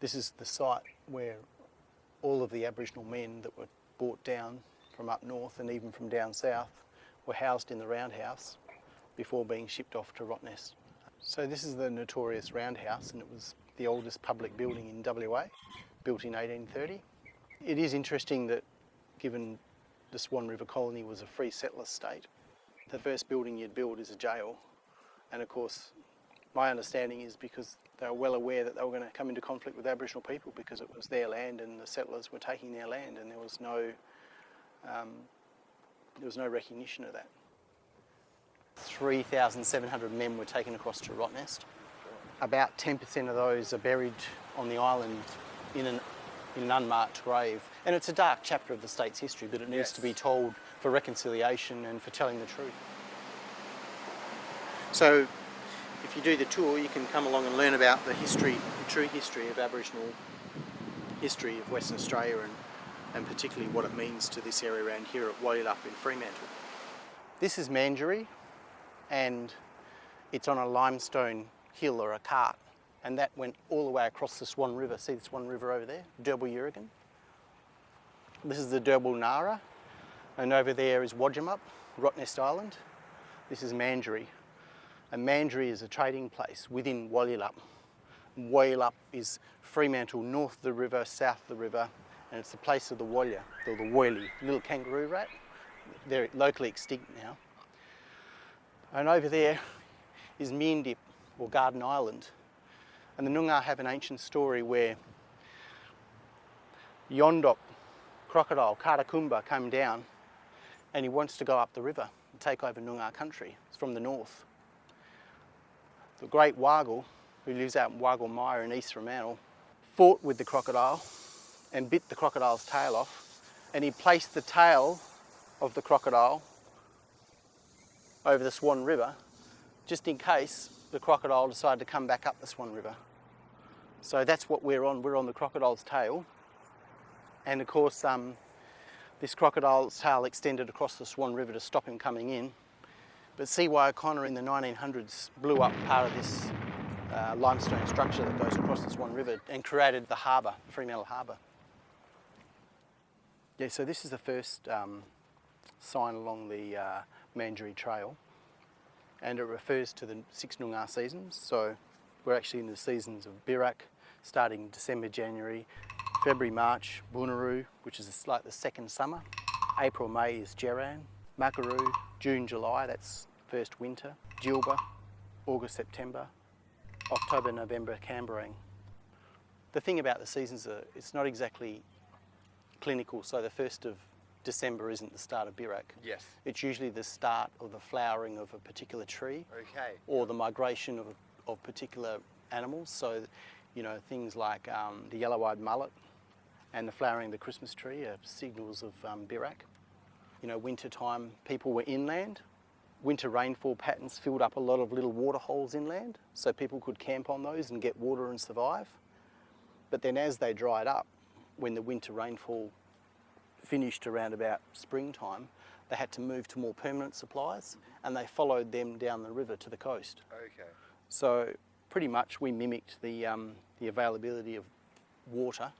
This is the site where all of the Aboriginal men that were brought down from up north and even from down south were housed in the roundhouse before being shipped off to Rottnest. So this is the notorious roundhouse, and it was the oldest public building in WA, built in 1830. It is interesting that, given the Swan River colony was a free settler state, the first building you'd build is a jail. And of course, my understanding is because they were well aware that they were going to come into conflict with Aboriginal people because it was their land and the settlers were taking their land, and there was no recognition of that. 3,700 men were taken across to Rottnest. About 10% of those are buried on the island in an unmarked grave. And it's a dark chapter of the state's history, but it needs to be told for reconciliation and for telling the truth. So if you do the tour, you can come along and learn about the history, the true history of Aboriginal history of Western Australia, and particularly what it means to this area around here at Walyalup in Fremantle. This is Manjari, and it's on a limestone hill or a cart, and that went all the way across the Swan River. See the Swan River over there, Derbyurrigan. This is the Derbyl Nara, and over there is Walyalup, Rottnest Island. This is Manjari, and Manjari is a trading place within Walyalup. Walyalup is Fremantle, north of the river, south of the river, and it's the place of the Walya, or the Woylie, little kangaroo rat. They're locally extinct now. And over there is Meandip, or Garden Island. And the Noongar have an ancient story where Yondok crocodile, Karakumba, came down and he wants to go up the river and take over Noongar country. It's from the north. The great Wargle, who lives out in Wargle Mire in East Fremantle, fought with the crocodile and bit the crocodile's tail off, and he placed the tail of the crocodile over the Swan River just in case the crocodile decided to come back up the Swan River. So that's what we're on. We're on the crocodile's tail, and of course this crocodile's tail extended across the Swan River to stop him coming in. But C.Y. O'Connor in the 1900s blew up part of this limestone structure that goes across the Swan River and created the harbour, Fremantle Harbour. Yeah, so this is the first sign along the Manjari Trail, and it refers to the 6 Noongar seasons. So we're actually in the seasons of Birak, starting December, January, February, March, Bunuroo, which is like the second summer. April, May is Geran, Makaroo, June, July, that's first winter, Jilba, August, September, October, November, Camberang. The thing about the seasons, it's not exactly clinical, so the 1st of December isn't the start of Birak. Yes. It's usually the start of the flowering of a particular tree. Okay. Or the migration of particular animals. So, you know, things like the yellow-eyed mullet and the flowering of the Christmas tree are signals of Birak. You know, winter time, people were inland. Winter rainfall patterns filled up a lot of little water holes inland, so people could camp on those and get water and survive. But then as they dried up, when the winter rainfall finished around about springtime, they had to move to more permanent supplies, and they followed them down the river to the coast. Okay. So pretty much we mimicked the availability of water,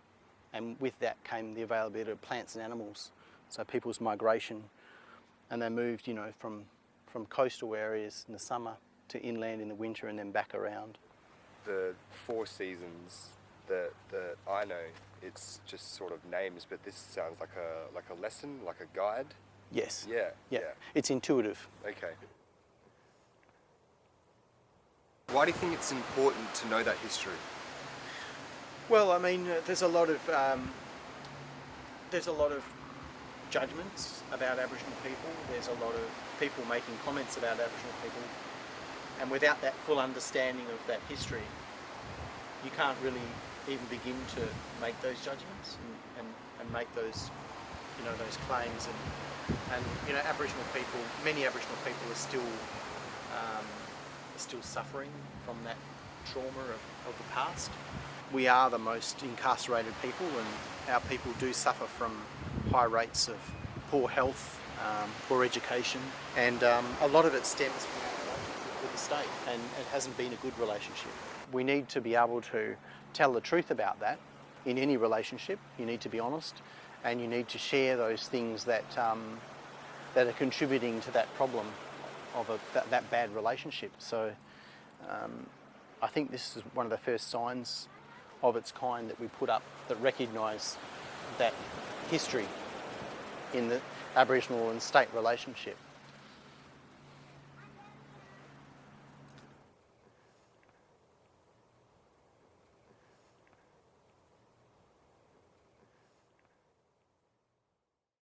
and with that came the availability of plants and animals. So people's migration, and they moved, you know, from coastal areas in the summer to inland in the winter, and then back around. The 4 seasons that I know, it's just sort of names, but this sounds like a lesson, like a guide. Yes. Yeah. It's intuitive. Okay. Why do you think it's important to know that history? Well, I mean, there's a lot of judgments about Aboriginal people. There's a lot of people making comments about Aboriginal people, and without that full understanding of that history, you can't really even begin to make those judgments and make those, you know, those claims. And you know, Aboriginal people, many Aboriginal people are still suffering from that trauma of the past. We are the most incarcerated people, and our people do suffer from high rates of poor health, poor education, and a lot of it stems from our with the state, and it hasn't been a good relationship. We need to be able to tell the truth about that. In any relationship, you need to be honest, and you need to share those things that that are contributing to that problem of that bad relationship. So I think this is one of the first signs of its kind that we put up that recognise that history in the Aboriginal and state relationship.